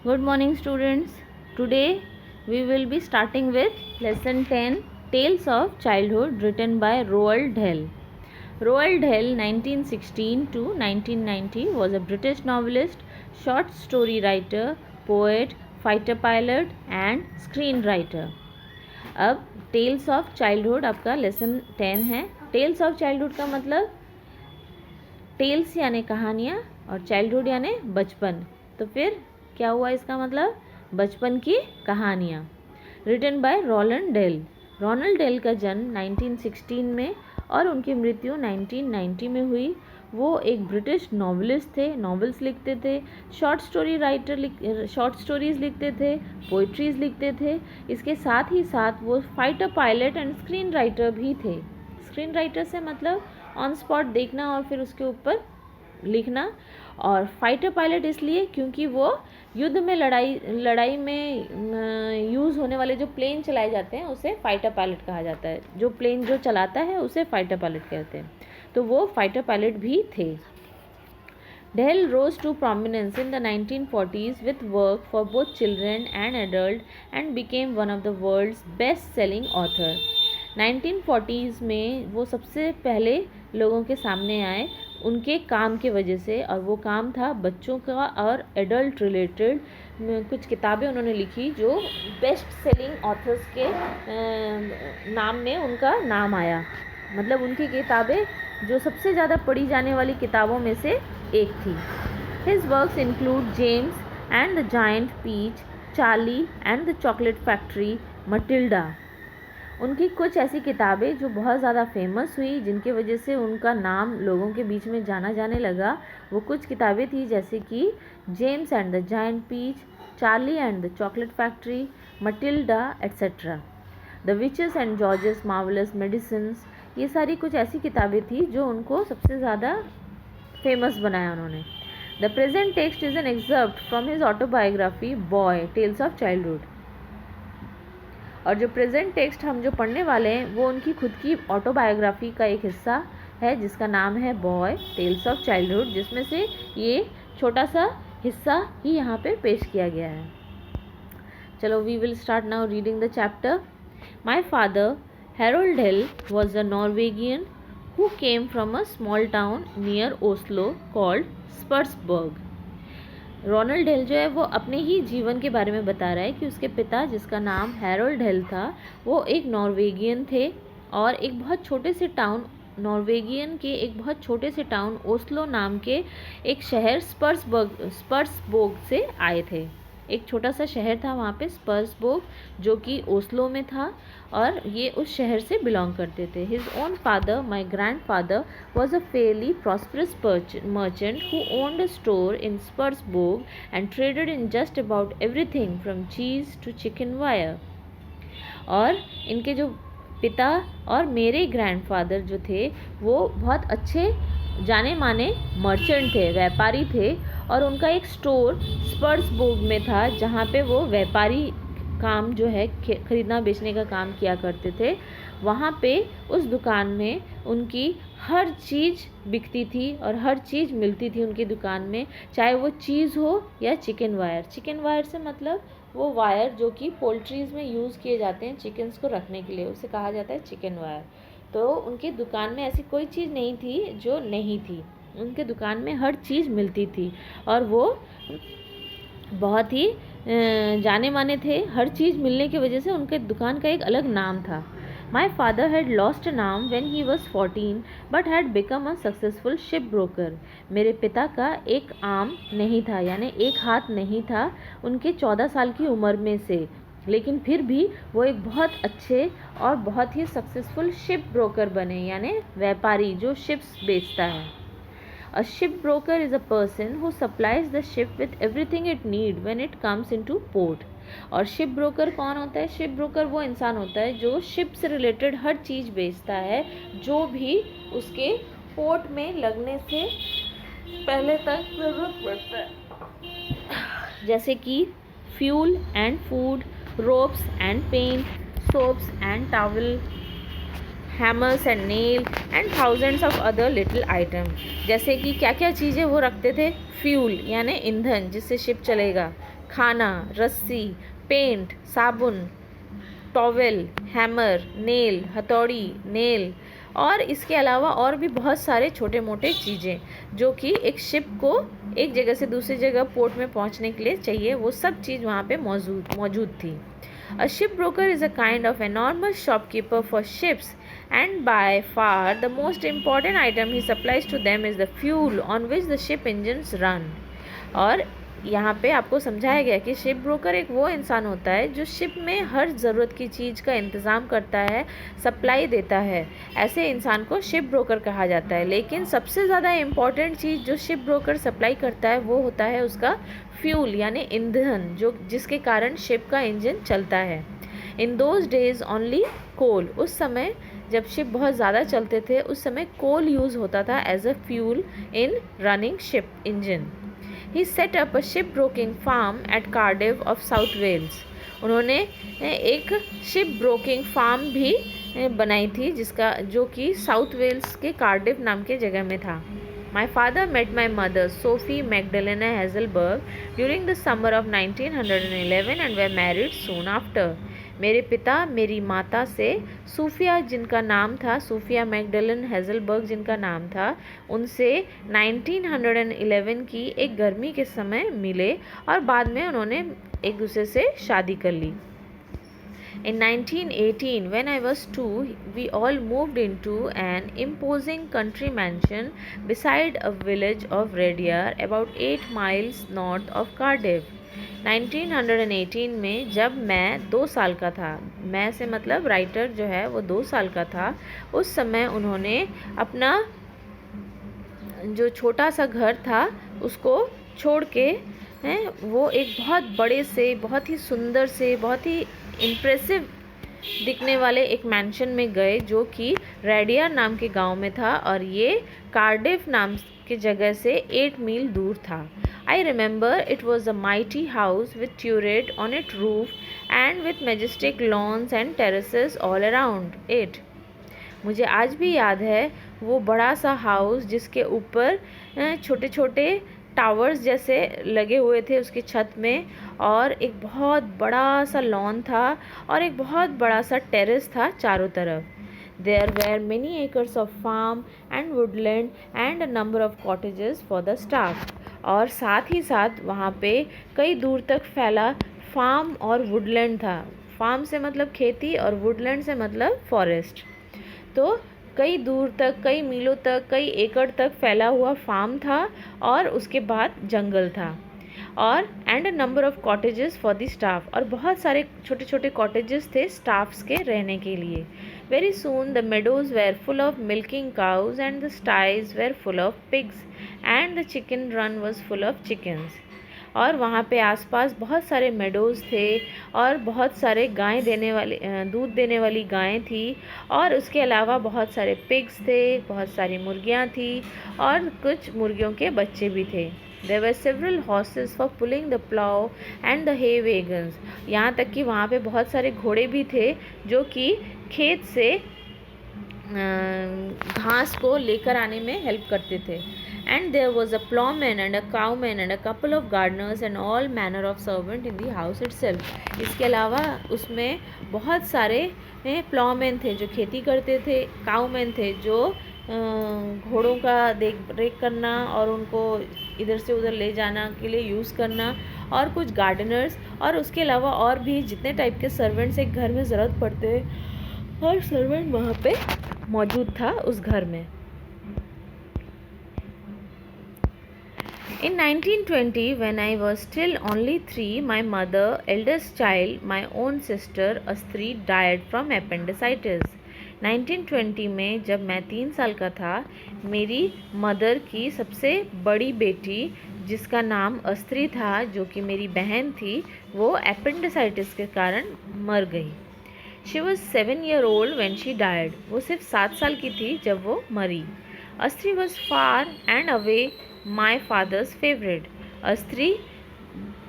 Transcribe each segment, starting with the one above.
Good morning, students. Today we will be starting with lesson 10 Tales of Childhood, written by Roald Dahl. Roald Dahl 1916 to 1990 was a British novelist, short story writer, poet, fighter pilot and screenwriter. अब tales of childhood आपका lesson 10 है. Tales of childhood का मतलब tales यानी कहानियाँ और childhood यानी बचपन. तो फिर क्या हुआ इसका मतलब बचपन की कहानियाँ. Written by Roland Dahl. Ronald Dahl का जन्म 1916 में और उनकी मृत्यु 1990 में हुई. वो एक ब्रिटिश नॉवलिस्ट थे, नॉवेल्स लिखते थे, शॉर्ट स्टोरीज लिखते थे, पोइट्रीज लिखते थे. इसके साथ ही साथ वो fighter pilot and screen writer भी थे. स्क्रीन राइटर से मतलब ऑन स्पॉट देखना और फिर उसके ऊपर लिखना, और फाइटर पायलट इसलिए क्योंकि वो युद्ध में लड़ाई में यूज़ होने वाले जो प्लेन चलाए जाते हैं उसे फाइटर पायलट कहा जाता है. जो प्लेन जो चलाता है उसे फाइटर पायलट कहते हैं. तो वो फाइटर पायलट भी थे. Dahl rose to prominence in the 1940s with work for both children and adult and became one of the world's best-selling author. 1940s में वो सबसे पहले लोगों के सामने आए उनके काम के वजह से, और वो काम था बच्चों का और एडल्ट रिलेटेड. कुछ किताबें उन्होंने लिखी जो बेस्ट सेलिंग ऑथर्स के नाम में उनका नाम आया. मतलब उनकी किताबें जो सबसे ज़्यादा पढ़ी जाने वाली किताबों में से एक थी. His works include James and the Giant Peach, Charlie and the Chocolate Factory, Matilda. उनकी कुछ ऐसी किताबें जो बहुत ज़्यादा फेमस हुई, जिनके वजह से उनका नाम लोगों के बीच में जाना जाने लगा. वो कुछ किताबें थी जैसे कि James and the Giant Peach, Charlie and the Chocolate Factory, Matilda etcetera, the Witches and George's Marvellous Medicines. ये सारी कुछ ऐसी किताबें थी जो उनको सबसे ज़्यादा फेमस बनाया उन्होंने. The present text is an excerpt from his autobiography Boy Tales of Childhood. और जो प्रेजेंट टेक्स्ट हम जो पढ़ने वाले हैं वो उनकी खुद की ऑटोबायोग्राफी का एक हिस्सा है जिसका नाम है बॉय टेल्स ऑफ चाइल्डहुड, जिसमें से ये छोटा सा हिस्सा ही यहाँ पे पेश किया गया है. चलो, we will start now reading the chapter. My father Harold Dahl was a Norwegian who came from a small town near Oslo called Spurtsburg. Ronald Dahl जो है वो अपने ही जीवन के बारे में बता रहा है कि उसके पिता, जिसका नाम हैरोल्ड डेल था, वो एक नॉर्वेगियन थे और एक बहुत छोटे से टाउन, नॉर्वेगियन के एक बहुत छोटे से टाउन ओस्लो नाम के एक शहर स्पर्सबोर्ग से आए थे. एक छोटा सा शहर था वहाँ पे स्पर्सबोर्ग, जो कि ओस्लो में था, और ये उस शहर से बिलोंग करते थे. His own father, my grandfather, was a fairly prosperous merchant who owned a store in Spursborg and traded in just about everything from cheese to chicken wire. और इनके जो पिता और मेरे ग्रैंडफादर जो थे वो बहुत अच्छे जाने माने मर्चेंट थे, व्यापारी थे, और उनका एक स्टोर स्पर्सबोर्ग में था जहाँ पे वो व्यापारी काम जो है खरीदना बेचने का काम किया करते थे. वहाँ पे उस दुकान में उनकी हर चीज़ बिकती थी और हर चीज़ मिलती थी उनकी दुकान में, चाहे वो चीज़ हो या चिकन वायर. चिकन वायर से मतलब वो वायर जो कि पोल्ट्रीज़ में यूज़ किए जाते हैं चिकन्स को रखने के लिए, उसे कहा जाता है चिकन वायर. तो उनकी दुकान में ऐसी कोई चीज़ नहीं थी जो नहीं थी. उनके दुकान में हर चीज़ मिलती थी और वो बहुत ही जाने माने थे. हर चीज़ मिलने की वजह से उनके दुकान का एक अलग नाम था. My father had lost an arm when he was 14 but had become a successful ship broker. मेरे पिता का एक आर्म नहीं था, यानी एक हाथ नहीं था उनके 14 साल की उम्र में से, लेकिन फिर भी वो एक बहुत अच्छे और बहुत ही सक्सेसफुल शिप ब्रोकर बने, यानी व्यापारी जो शिप्स बेचता है. A shipbroker is a person who supplies the ship with everything it need when it comes into port. और शिप ब्रोकर कौन होता है? शिप ब्रोकर वो इंसान होता है जो शिप से रिलेटेड हर चीज़ बेचता है जो भी उसके पोर्ट में लगने से पहले तक ज़रूरत पड़ता है, जैसे कि fuel and food, ropes and paint, soaps and towel, hammers and nail and thousands of other little item. जैसे कि क्या क्या चीज़ें वो रखते थे? फ्यूल यानी ईंधन जिससे शिप चलेगा, खाना, रस्सी, पेंट, साबुन, टॉवेल, हैमर, नेल, हथौड़ी, नेल और इसके अलावा और भी बहुत सारे छोटे मोटे चीज़ें जो कि एक शिप को एक जगह से दूसरी जगह पोर्ट में पहुंचने के लिए चाहिए, वो सब चीज़ वहाँ पे मौजूद थी. A shipbroker is a kind of enormous shopkeeper for ships, and by far the most important item he supplies to them is the fuel on which the ship engines run. और यहाँ पे आपको समझाया गया कि शिप ब्रोकर एक वो इंसान होता है जो शिप में हर ज़रूरत की चीज़ का इंतज़ाम करता है, सप्लाई देता है. ऐसे इंसान को शिप ब्रोकर कहा जाता है. लेकिन सबसे ज़्यादा इम्पॉर्टेंट चीज़ जो शिप ब्रोकर सप्लाई करता है वो होता है उसका फ्यूल यानी ईंधन, जो जिसके कारण शिप का इंजन चलता है. इन दोज डेज ओनली कोल, उस समय जब शिप बहुत ज़्यादा चलते थे उस समय कोल यूज़ होता था as a fuel in running ship engine. He set up a shipbroking farm at Cardiff of South Wales. उन्होंने एक शिप ब्रोकिंग फार्म भी बनाई थी जो कि साउथ वेल्स के कार्डिफ नाम के जगह में था. My father met my mother, Sophie Magdalena Hazelberg, during the summer of 1911 and were married soon after. मेरे पिता मेरी माता से सूफिया जिनका नाम था, सूफिया मैगडलन हेजलबर्ग जिनका नाम था, उनसे 1911 की एक गर्मी के समय मिले और बाद में उन्होंने एक दूसरे से शादी कर ली. In 1918, when I was 2, we all moved into an imposing country mansion beside a village of Redyar, about 8 miles north of Cardiff. 1918 में जब मैं 2 साल का था, मैं से मतलब राइटर जो है वो 2 साल का था, उस समय उन्होंने अपना जो छोटा सा घर था उसको छोड़ के वो एक बहुत बड़े से, बहुत ही सुंदर से, बहुत ही इम्प्रेसिव दिखने वाले एक मैंशन में गए जो कि रेडियर नाम के गांव में था और ये कार्डिफ नाम की जगह से 8 मील दूर था. I remember it was a mighty house with turret on its roof and with majestic lawns and terraces all around it. मुझे आज भी याद है वो बड़ा सा हाउस जिसके ऊपर छोटे छोटे टावर्स जैसे लगे हुए थे उसकी छत में, और एक बहुत बड़ा सा लॉन था और एक बहुत बड़ा सा टेरेस था चारों तरफ. There were many acres of farm and woodland and a number of cottages for the staff. और साथ ही साथ वहाँ पे कई दूर तक फैला फार्म और वुडलैंड था. फार्म से मतलब खेती और वुडलैंड से मतलब फॉरेस्ट. तो कई दूर तक, कई मीलों तक, कई एकड़ तक फैला हुआ फार्म था और उसके बाद जंगल था. और and a number of cottages for the staff, और बहुत सारे छोटे छोटे कॉटेजेस थे स्टाफ्स के रहने के लिए. Very soon the meadows were full of milking cows and the sties were full of pigs and the chicken run was full of chickens. और वहाँ पे आसपास बहुत सारे मेडोज़ थे और बहुत सारे दूध देने वाली गायें थी, और उसके अलावा बहुत सारे पिग्स थे, बहुत सारी मुर्गियाँ थी और कुछ मुर्गियों के बच्चे भी थे. There were several horses for pulling the plow and the hay wagons. यहाँ तक कि वहाँ पे बहुत सारे घोड़े भी थे जो कि खेत से घास को लेकर आने में हेल्प करते थे. And there was a plowman and a cowman and a couple of gardeners and all manner of servant in the house itself. इसके अलावा उसमें बहुत सारे प्लॉमैन थे जो खेती करते थे, काउमैन थे जो घोड़ों का देख रेख करना और उनको इधर से उधर ले जाना के लिए यूज़ करना, और कुछ गार्डनर्स, और उसके अलावा और भी जितने टाइप के सर्वेंट्स एक घर में ज़रूरत पड़ते हर सर्वेंट वहाँ पे मौजूद था उस घर में. In 1920, when I was still only 3, my mother, eldest child, my own sister, Astri, died from appendicitis. 1920 में जब मैं 3 साल का था, मेरी मदर की सबसे बड़ी बेटी जिसका नाम अस्त्री था, जो कि मेरी बहन थी, वो appendicitis के कारण मर गई. She was 7 years old when she died. वो सिर्फ 7 साल की थी जब वो मरी. अस्त्री was far and away my father's favorite. अस्त्री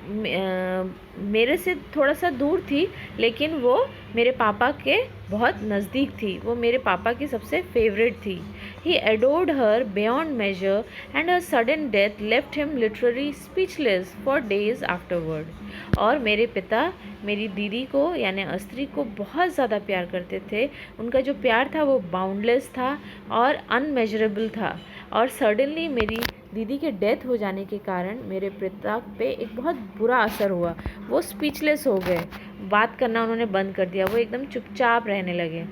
मेरे से थोड़ा सा दूर थी, लेकिन वो मेरे पापा के बहुत नज़दीक थी. वो मेरे पापा की सबसे फेवरेट थी. He adored her beyond measure, and her sudden death left him literally speechless for days afterward. और मेरे पिता मेरी दीदी को यानी अस्त्री को बहुत ज़्यादा प्यार करते थे. उनका जो प्यार था वो बाउंडलेस था और अनमेजरेबल था. और सडनली मेरी दीदी के डेथ हो जाने के कारण मेरे पिता पे एक बहुत बुरा असर हुआ. वो स्पीचलेस हो गए. बात करना उन्होंने बंद कर दिया. वो एकदम चुपचाप रहने लगे.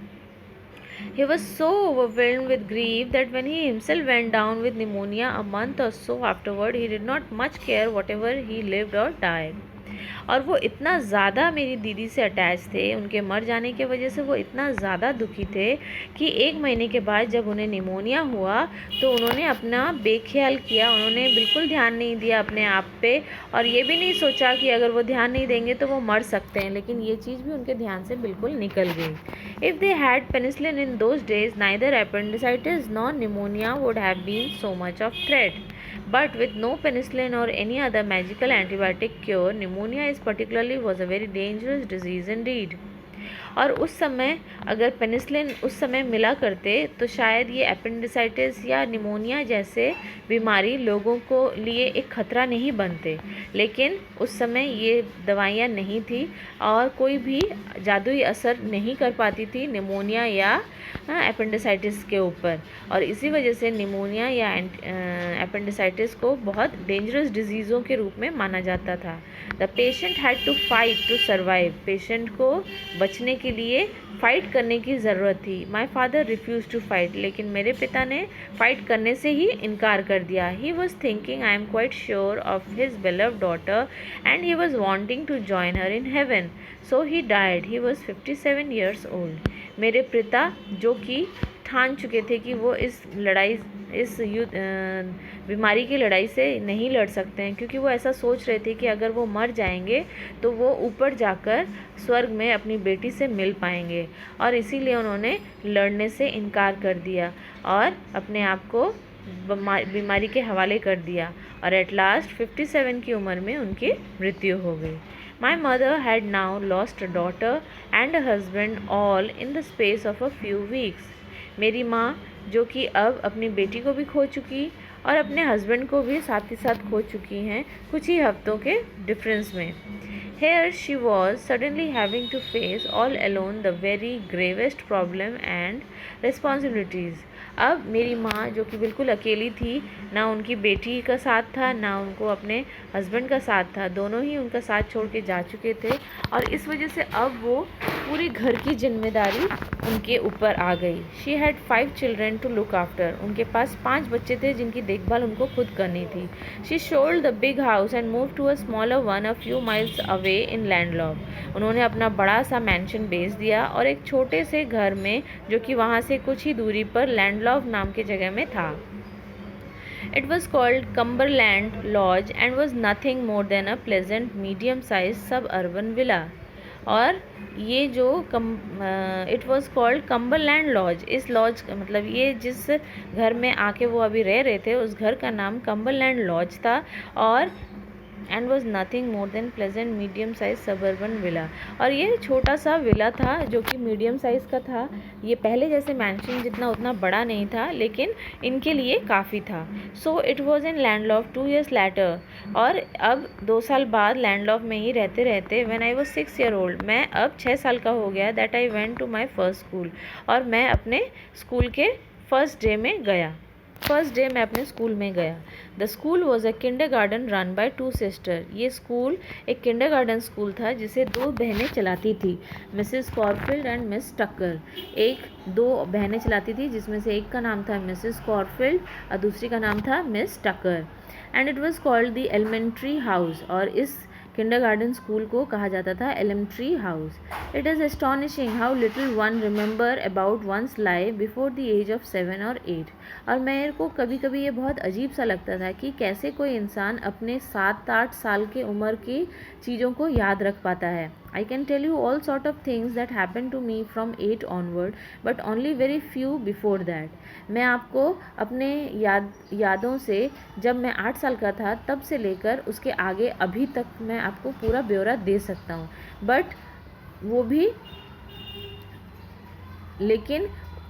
He was so overwhelmed with grief that when he himself went down with pneumonia a month or so afterward, he did not much care whatever he lived or died. और वो इतना ज़्यादा मेरी दीदी से अटैच थे, उनके मर जाने की वजह से वो इतना ज़्यादा दुखी थे कि 1 महीने के बाद जब उन्हें निमोनिया हुआ तो उन्होंने अपना बेख्याल किया. उन्होंने बिल्कुल ध्यान नहीं दिया अपने आप पे और ये भी नहीं सोचा कि अगर वो ध्यान नहीं देंगे तो वो मर सकते हैं, लेकिन ये चीज़ भी उनके ध्यान से बिल्कुल निकल गई. If they had penicillin in those days, neither appendicitis nor pneumonia would have been so much of threat. But with no penicillin or any other magical antibiotic cure, pneumonia is particularly was a very dangerous disease indeed. और उस समय अगर penicillin उस समय मिला करते तो शायद ये एपेंडिसाइटिस या निमोनिया जैसे बीमारी लोगों को लिए एक ख़तरा नहीं बनते, लेकिन उस समय ये दवाइयाँ नहीं थी और कोई भी जादुई असर नहीं कर पाती थी निमोनिया या एपेंडिसाइटिस के ऊपर. और इसी वजह से निमोनिया या एपेंडिसाइटिस को बहुत डेंजरस डिजीज़ों के रूप में माना जाता था. The patient had to fight to survive. Patient को बचने के लिए फ़ाइट करने की ज़रूरत थी. My father refuse to fight. लेकिन मेरे पिता ने फ़ाइट करने से ही इनकार कर दिया. He was thinking I am quite sure of his beloved daughter and he was wanting to join her in heaven. So he died. He was 57 years old. मेरे पिता जो कि ठान चुके थे कि वो इस बीमारी की लड़ाई से नहीं लड़ सकते हैं, क्योंकि वो ऐसा सोच रहे थे कि अगर वो मर जाएंगे तो वो ऊपर जाकर स्वर्ग में अपनी बेटी से मिल पाएंगे, और इसीलिए उन्होंने लड़ने से इनकार कर दिया और अपने आप को बीमारी के हवाले कर दिया. और एट लास्ट 57 की उम्र में उनकी मृत्यु हो गई. My mother had now lost a daughter and a husband all in the space of a few weeks. मेरी माँ जो कि अब अपनी बेटी को भी खो चुकी और अपने हस्बैंड को भी साथ ही साथ खो चुकी हैं कुछ ही हफ्तों के डिफरेंस में. Here she was suddenly having to face all alone the very gravest problem and responsibilities. अब मेरी माँ जो कि बिल्कुल अकेली थी, ना उनकी बेटी का साथ था ना उनको अपने हस्बैंड का साथ था, दोनों ही उनका साथ छोड़ के जा चुके थे, और इस वजह से अब वो पूरी घर की जिम्मेदारी उनके ऊपर आ गई. She had 5 children to look after. उनके पास 5 बच्चे थे जिनकी देखभाल उनको खुद करनी थी. She sold the big house and move to a smaller one a few miles away in landlord. उन्होंने अपना बड़ा सा मैंशन बेच दिया और एक छोटे से घर में जो कि वहाँ से कुछ ही दूरी पर लैंडलॉर्ड नाम के जगह में था. It was called Cumberland Lodge and was nothing more than a pleasant medium-sized suburban villa. और ये जो it was called Cumberland Lodge. इस लॉज मतलब ये जिस घर में आके वो अभी रह रहे थे उस घर का नाम कम्बरलैंड लॉज था, और and was nothing more than pleasant medium size suburban villa. और ये छोटा सा विला था जो कि मीडियम साइज़ का था. ये पहले जैसे मैंशन जितना उतना बड़ा नहीं था, लेकिन इनके लिए काफ़ी था. So it was in landlord 2 years later. और अब 2 साल बाद लैंडलॉर्ड में ही रहते रहते when I was 6 year old, मैं अब 6 साल का हो गया, that I went to my first school. और मैं अपने स्कूल के फर्स्ट डे मैं अपने स्कूल में गया. The school was a kindergarten run by 2 sisters. ये स्कूल एक किंडरगार्टन स्कूल था जिसे 2 बहनें चलाती थी, मिसेस कॉरफील्ड एंड मिस टक्कर. 2 बहनें चलाती थी जिसमें से एक का नाम था मिसेस कॉरफील्ड और दूसरी का नाम था Miss Tucker. And it was called the elementary house. और इस किंडरगार्टन स्कूल को कहा जाता था elementary house. It is astonishing how little one remember about one's life before the age of 7 or 8. और मेरे को कभी कभी ये बहुत अजीब सा लगता था कि कैसे कोई इंसान अपने 7-8 साल की उम्र की चीज़ों को याद रख पाता है. I can tell you all sort of things that happened to me from 8 onward, but only very few before that. मैं आपको अपने यादों से जब मैं 8 साल का था तब से लेकर उसके आगे अभी तक मैं आपको पूरा ब्यौरा दे सकता हूँ, बट वो भी लेकिन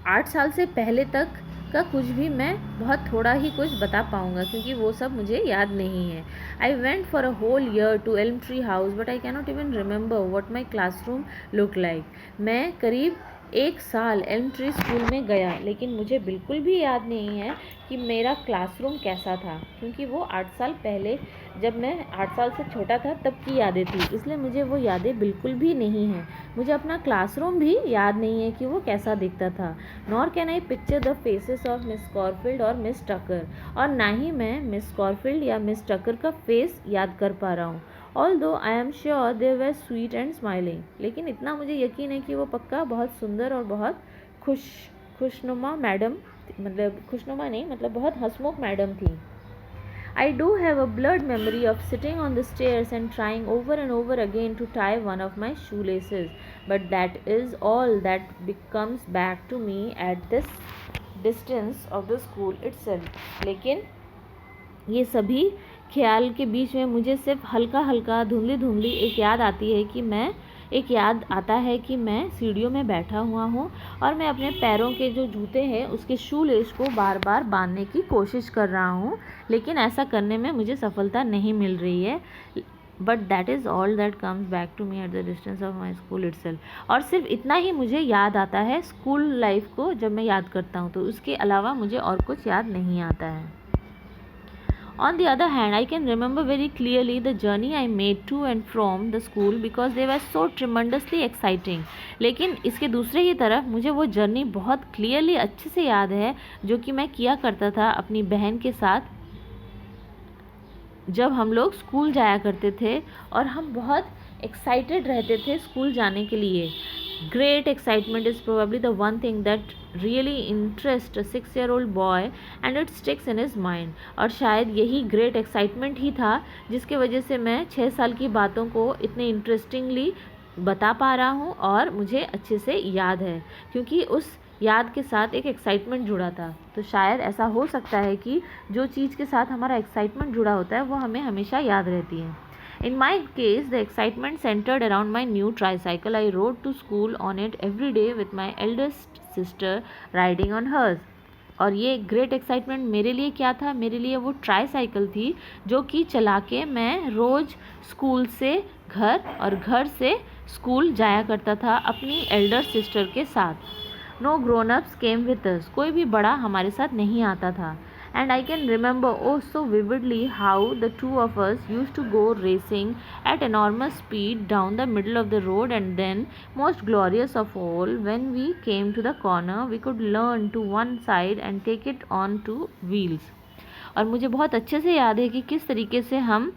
8 साल से पहले तक का कुछ भी मैं बहुत थोड़ा ही कुछ बता पाऊँगा, क्योंकि वो सब मुझे याद नहीं है. I went for a whole year to Elm Tree House but I cannot even remember what my classroom look like. मैं करीब 1 साल एल्म ट्री स्कूल में गया, लेकिन मुझे बिल्कुल भी याद नहीं है कि मेरा क्लासरूम कैसा था, क्योंकि वो 8 साल पहले, जब मैं 8 साल से छोटा था तब की यादें थी, इसलिए मुझे वो यादें बिल्कुल भी नहीं हैं. मुझे अपना क्लासरूम भी याद नहीं है कि वो कैसा दिखता था. Nor can I picture the faces of Miss Corfield और मिस टकर, और ना ही मैं मिस कॉरफील्ड या मिस टकर का फेस याद कर पा रहा हूँ. Although I am sure they were sweet and smiling, लेकिन इतना मुझे यकीन है कि वो पक्का बहुत सुंदर और बहुत खुशनुमा मैडम, मतलब खुशनुमा नहीं, मतलब बहुत हंसमुख मैडम थी. I do have a blurred memory of sitting on the stairs and trying over and over again to tie one of my shoelaces, but that is all that comes back to me at this distance of the school itself. लेकिन ये सभी ख्याल के बीच में मुझे सिर्फ हल्का हल्का धुंधली धुंधली एक याद आता है कि मैं सीढ़ियों में बैठा हुआ हूँ और मैं अपने पैरों के जो जूते हैं उसके शू लेस को बार बार बांधने की कोशिश कर रहा हूँ, लेकिन ऐसा करने में मुझे सफलता नहीं मिल रही है. But that is all that comes back to me at the distance of my school itself. और सिर्फ इतना ही मुझे याद आता है स्कूल लाइफ को जब मैं याद करता हूँ, तो उसके अलावा मुझे और कुछ याद नहीं आता है. On the other hand, I can remember very clearly the journey I made to and from the school because they were so tremendously exciting. लेकिन इसके दूसरे ही तरफ मुझे वो जर्नी बहुत क्लियरली अच्छे से याद है जो कि मैं किया करता था अपनी बहन के साथ जब हम लोग स्कूल जाया करते थे, और हम बहुत एक्साइटेड रहते थे स्कूल जाने के लिए. Great excitement is probably the one thing that really interests a 6-year-old boy and it sticks in his mind. और शायद यही ग्रेट एक्साइटमेंट ही था जिसके वजह से मैं 6 साल की बातों को इतने इंटरेस्टिंगली बता पा रहा हूँ और मुझे अच्छे से याद है, क्योंकि उस याद के साथ एक एक्साइटमेंट जुड़ा था. तो शायद ऐसा हो सकता है कि जो चीज़ के साथ हमारा एक्साइटमेंट जुड़ा होता है वो हमें हमेशा याद रहती है. In my case, the excitement centered around my new tricycle. I rode to school on it every day with my eldest sister riding on hers. और ये ग्रेट एक्साइटमेंट मेरे लिए क्या था? मेरे लिए वो ट्राईसाइकिल थी जो कि चला के मैं रोज़ स्कूल से घर और घर से स्कूल जाया करता था अपनी एल्डर सिस्टर के साथ. Know grown ups came with us. कोई भी बड़ा हमारे साथ नहीं आता था. And I can remember oh so vividly how the two of us used to go racing at enormous speed down the middle of the road, and then most glorious of all, when we came to the corner we could lean to one side and take it on two wheels. और मुझे बहुत अच्छे से याद है कि किस तरीके से हम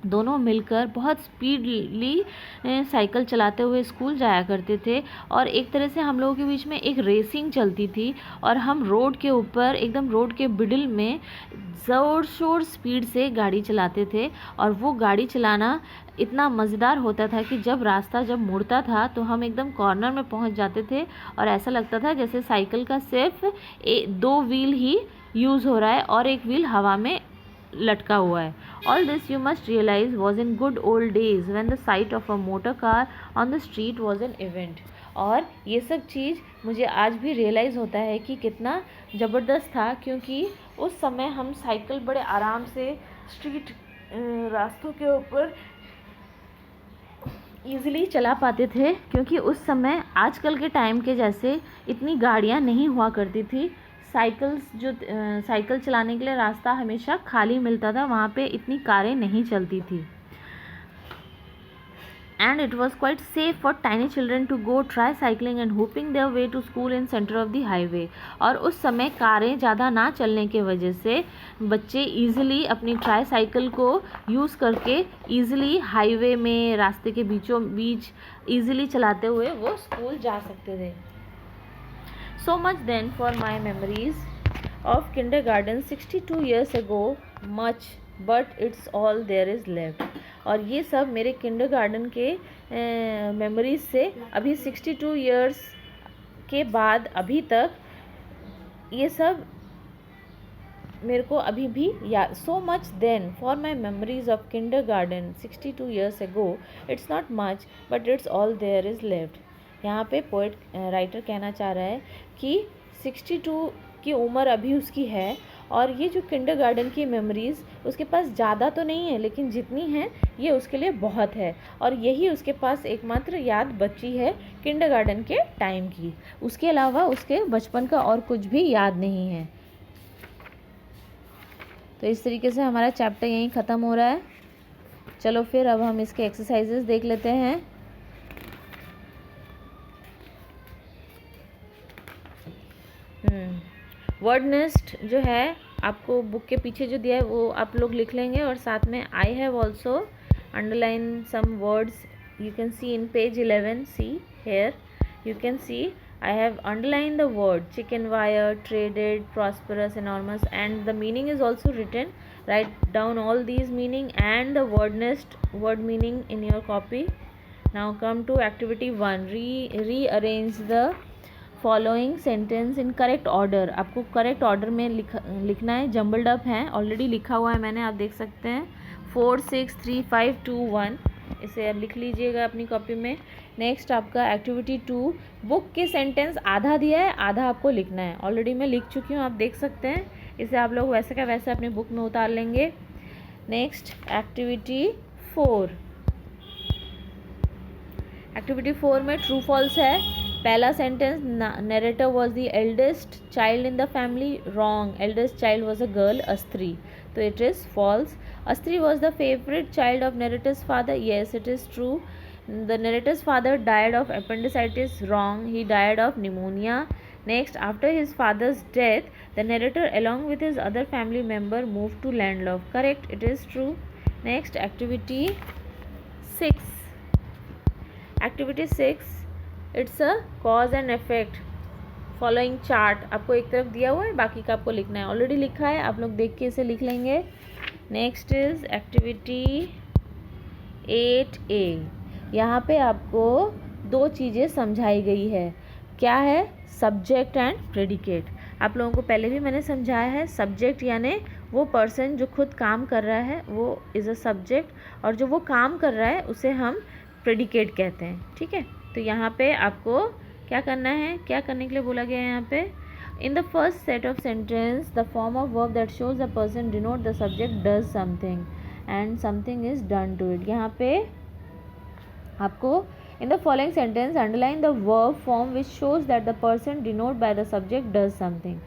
दोनों मिलकर बहुत स्पीडली साइकिल चलाते हुए स्कूल जाया करते थे, और एक तरह से हम लोगों के बीच में एक रेसिंग चलती थी और हम रोड के ऊपर एकदम रोड के मिडिल में ज़ोर शोर स्पीड से गाड़ी चलाते थे. और वो गाड़ी चलाना इतना मज़ेदार होता था कि जब रास्ता जब मुड़ता था तो हम एकदम कॉर्नर में पहुंच जाते थे और ऐसा लगता था जैसे साइकिल का सिर्फ 2 व्हील ही यूज़ हो रहा है और एक व्हील हवा में लटका हुआ है. All this you must realize was in good old days when the sight of a motor car on the street was an event. और ये सब चीज़ मुझे आज भी रियलाइज़ होता है कि कितना ज़बरदस्त था, क्योंकि उस समय हम साइकिल बड़े आराम से स्ट्रीट रास्तों के ऊपर ईज़िली चला पाते थे, क्योंकि उस समय आजकल के टाइम के जैसे इतनी गाड़ियाँ नहीं हुआ करती थी. साइकिल चलाने के लिए रास्ता हमेशा खाली मिलता था, वहाँ पे इतनी कारें नहीं चलती थी. And it was quite safe for tiny children to go tricycling and whooping their way to school in center of the highway. और उस समय कारें ज़्यादा ना चलने के वजह से बच्चे ईज़िली अपनी ट्राईसाइकिल को यूज़ करके ईज़िली हाईवे में रास्ते के बीचों बीच ईज़िली चलाते हुए वो स्कूल जा सकते थे. So much then for my memories of kindergarten 62 years ago, much, but it's all there is left. और ये सब मेरे किंडरगार्टन के मेमोरीज से अभी 62 इयर्स के बाद अभी तक ये सब मेरे को अभी भी याद. So much then for my memories of kindergarten 62 years ago, it's not much but it's all there is left. यहाँ पे पोएट राइटर कहना चाह रहा है कि 62 की उम्र अभी उसकी है, और ये जो किंडरगार्टन की मेमोरीज़ उसके पास ज़्यादा तो नहीं है, लेकिन जितनी हैं ये उसके लिए बहुत है, और यही उसके पास एकमात्र याद बची है किंडरगार्टन के टाइम की। उसके अलावा उसके बचपन का और कुछ भी याद नहीं है। तो इस तरीके से हमारा चैप्टर यहीं ख़त्म हो रहा है। चलो फिर अब हम इसके एक्सरसाइजेस देख लेते हैं। वर्ड नेस्ट जो है आपको बुक के पीछे जो दिया है वो आप लोग लिख लेंगे, और साथ में I have also underline some words you can see in page 11. See here, you can see I have underlined the word chicken wire, traded, prosperous, enormous, and the meaning is also written. Write down all these meaning and the word nest word meaning in your copy. Now come to activity 1. Rearrange the following sentence in correct order. आपको correct order में लिखना है। jumbled up है, already लिखा हुआ है मैंने, आप देख सकते हैं 4 6 3 5 2 1, इसे लिख लीजिएगा अपनी कॉपी में। नेक्स्ट आपका एक्टिविटी 2, बुक के सेंटेंस आधा दिया है, आधा आपको लिखना है। ऑलरेडी मैं लिख चुकी हूँ, आप देख सकते हैं। इसे आप लोग वैसे का वैसे अपनी बुक में उतार लेंगे। नेक्स्ट एक्टिविटी 4, एक्टिविटी 4 में ट्रू फॉल्स है। पहला sentence, narrator was the eldest child in the family, wrong, eldest child was a girl, Astri, तो it is false. Astri was the favorite child of narrator's father. Yes, it is true. The narrator's father died of appendicitis. Wrong. He died of pneumonia. Next, after his father's death, the narrator along with his other family member moved to Landlove. Correct. It is true. Next, activity 6. Activity 6. It's a cause and effect. Following chart. आपको एक तरफ दिया हुआ है, बाकी का आपको लिखना है। ऑलरेडी लिखा है, आप लोग देख के इसे लिख लेंगे। Next is activity 8A। यहाँ पे आपको दो चीज़ें समझाई गई है। क्या है? Subject and predicate. आप लोगों को पहले भी मैंने समझाया है, सब्जेक्ट यानी वो पर्सन जो खुद काम कर रहा है वो इज़ अ सब्जेक्ट, और जो वो काम कर रहा है उसे हम प्रेडिकेट कहते हैं। ठीक है, तो यहाँ पे आपको क्या करना है, क्या करने के लिए बोला गया है यहाँ पे? In the first set of sentence, the form of verb that shows the person denote the subject does something and something is done to it. यहाँ पे आपको in the following sentence underline the verb form which shows that the person denoted by the subject does something.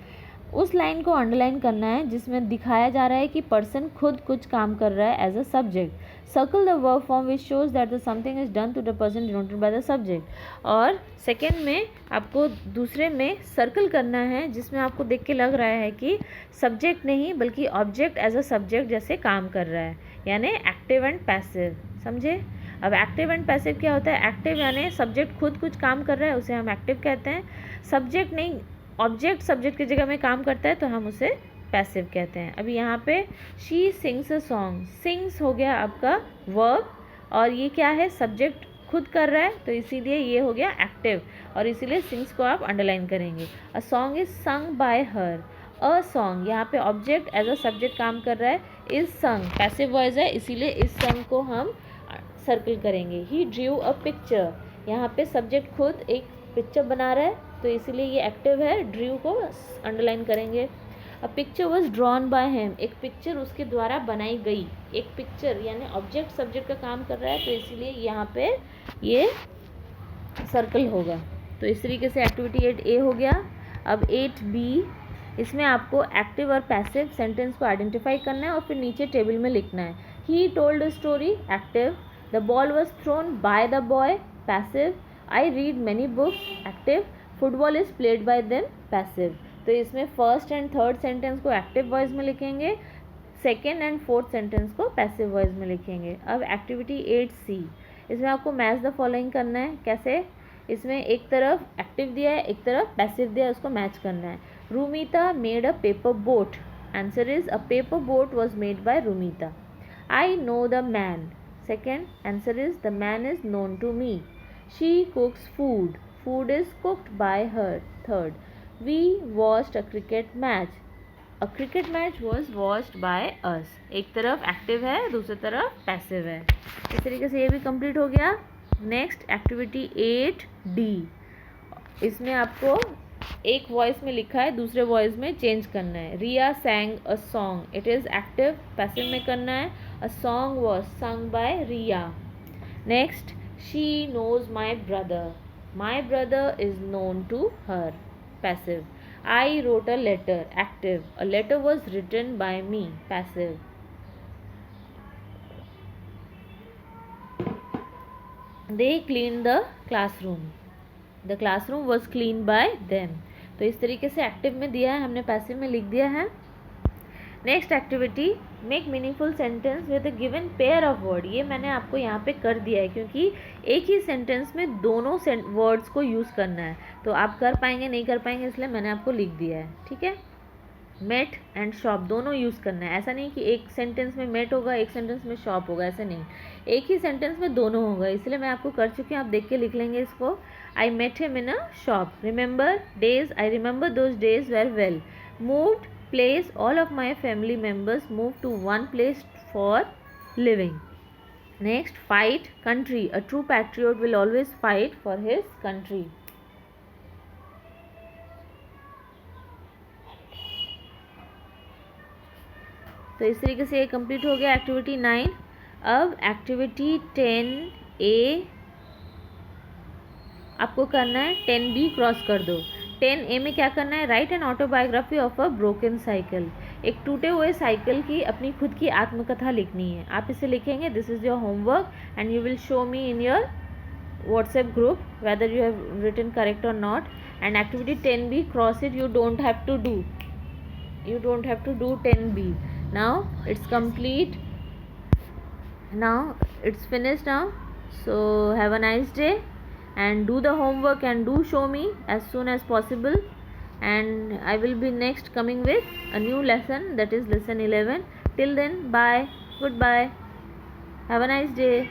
उस line को underline करना है जिसमें दिखाया जा रहा है कि पर्सन खुद कुछ काम कर रहा है as a subject. Circle the verb form which shows that the something is done to the person denoted by the subject. और सेकेंड में आपको दूसरे में सर्कल करना है जिसमें आपको देख के लग रहा है कि सब्जेक्ट नहीं बल्कि ऑब्जेक्ट एज अ सब्जेक्ट जैसे काम कर रहा है, यानी एक्टिव एंड पैसिव। समझे? अब एक्टिव एंड पैसिव क्या होता है? एक्टिव यानी सब्जेक्ट खुद कुछ काम कर रहा है, उसे हम एक्टिव कहते हैं। सब्जेक्ट नहीं, ऑब्जेक्ट सब्जेक्ट की जगह में काम करता है तो हम उसे पैसिव कहते हैं। अभी यहाँ पे she sings a song, sings हो गया आपका वर्ब, और ये क्या है? सब्जेक्ट खुद कर रहा है, तो इसीलिए ये हो गया एक्टिव, और इसीलिए सिंग्स को आप अंडरलाइन करेंगे। A song is sung by her. A song यहाँ पे ऑब्जेक्ट एज अ सब्जेक्ट काम कर रहा है, इज संग पैसिव वॉइस है, इसीलिए इस संग को हम सर्कल करेंगे। ही ड्रू अ पिक्चर, यहाँ पे सब्जेक्ट खुद एक पिक्चर बना रहा है तो इसीलिए ये एक्टिव है, ड्रू को अंडरलाइन करेंगे। A picture was drawn by him, एक पिक्चर उसके द्वारा बनाई गई। एक पिक्चर यानी ऑब्जेक्ट सब्जेक्ट का काम कर रहा है तो इसीलिए यहाँ पे ये सर्कल होगा। तो इस तरीके से एक्टिविटी 8A हो गया। अब 8B, इसमें आपको एक्टिव और पैसिव सेंटेंस को आइडेंटिफाई करना है और फिर नीचे टेबल में लिखना है। He told a story, active. The ball was throne by the boy, passive. I read many books, active. Football is played by them, passive. तो इसमें फर्स्ट एंड थर्ड सेंटेंस को एक्टिव वॉइस में लिखेंगे, second and fourth sentence को passive voice में लिखेंगे। अब activity 8C, इसमें आपको मैच द फॉलोइंग करना है। कैसे? इसमें एक तरफ एक्टिव दिया है, एक तरफ पैसिव दिया है, उसको मैच करना है। Rumita made a paper boat, answer is a paper boat was made by Rumita. I know the man, second answer is the man is known to me. She cooks food, food is cooked by her, third. We watched a cricket match, a cricket match was watched by us। एक तरफ active है, दूसरी तरफ passive है। इस तरीके से ये भी कंप्लीट हो गया। नेक्स्ट एक्टिविटी 8D, इसमें आपको एक वॉइस में लिखा है, दूसरे वॉइस में चेंज करना है. रिया sang a song. It is active. Passive में करना है. A song was sung by Riya. Next, she knows my brother. My brother is known to her. Passive. I wrote a letter. Active. A letter was written by me. Passive. They cleaned the classroom. The classroom was cleaned by them. तो इस तरीके से active में दिया है, हमने passive में लिख दिया है. Next activity, make meaningful sentence with a given pair of word. ये मैंने आपको यहाँ पे कर दिया है क्योंकि एक ही सेंटेंस में दोनों वर्ड्स को यूज़ करना है. तो आप कर पाएंगे नहीं कर पाएंगे, इसलिए मैंने आपको लिख दिया है. ठीक है. मेट एंड शॉप दोनों यूज़ करना है. ऐसा नहीं कि एक सेंटेंस में मेट होगा, एक सेंटेंस में शॉप होगा, ऐसा नहीं. एक ही सेंटेंस में दोनों होगा, इसलिए मैं आपको कर चुकी हूँ. आप देख के लिख लेंगे इसको. I met him in a shop. Remember days. I remember those days were well. Moved place. All of my family members move to one place for living. Next, fight. Country. A true patriot will always fight for his country. तो इस तरीके से ये complete हो गया activity 9. अब activity 10A आपको करना है. 10B क्रॉस कर दो. 10A में क्या करना है? Right an autobiography of a broken cycle. एक टूटे हुए साइकिल की अपनी खुद की आत्मकथा लिखनी है. आप इसे लिखेंगे. This is your homework and you will show me in your WhatsApp group whether you have written correct or not. And activity 10B, cross it. You don't have to do 10B. Now it's complete. Now it's finished now. So have a nice day and do the homework and do show me as soon as possible. And I will be next coming with a new lesson, that is lesson 11. Till then, bye. Goodbye. Have a nice day.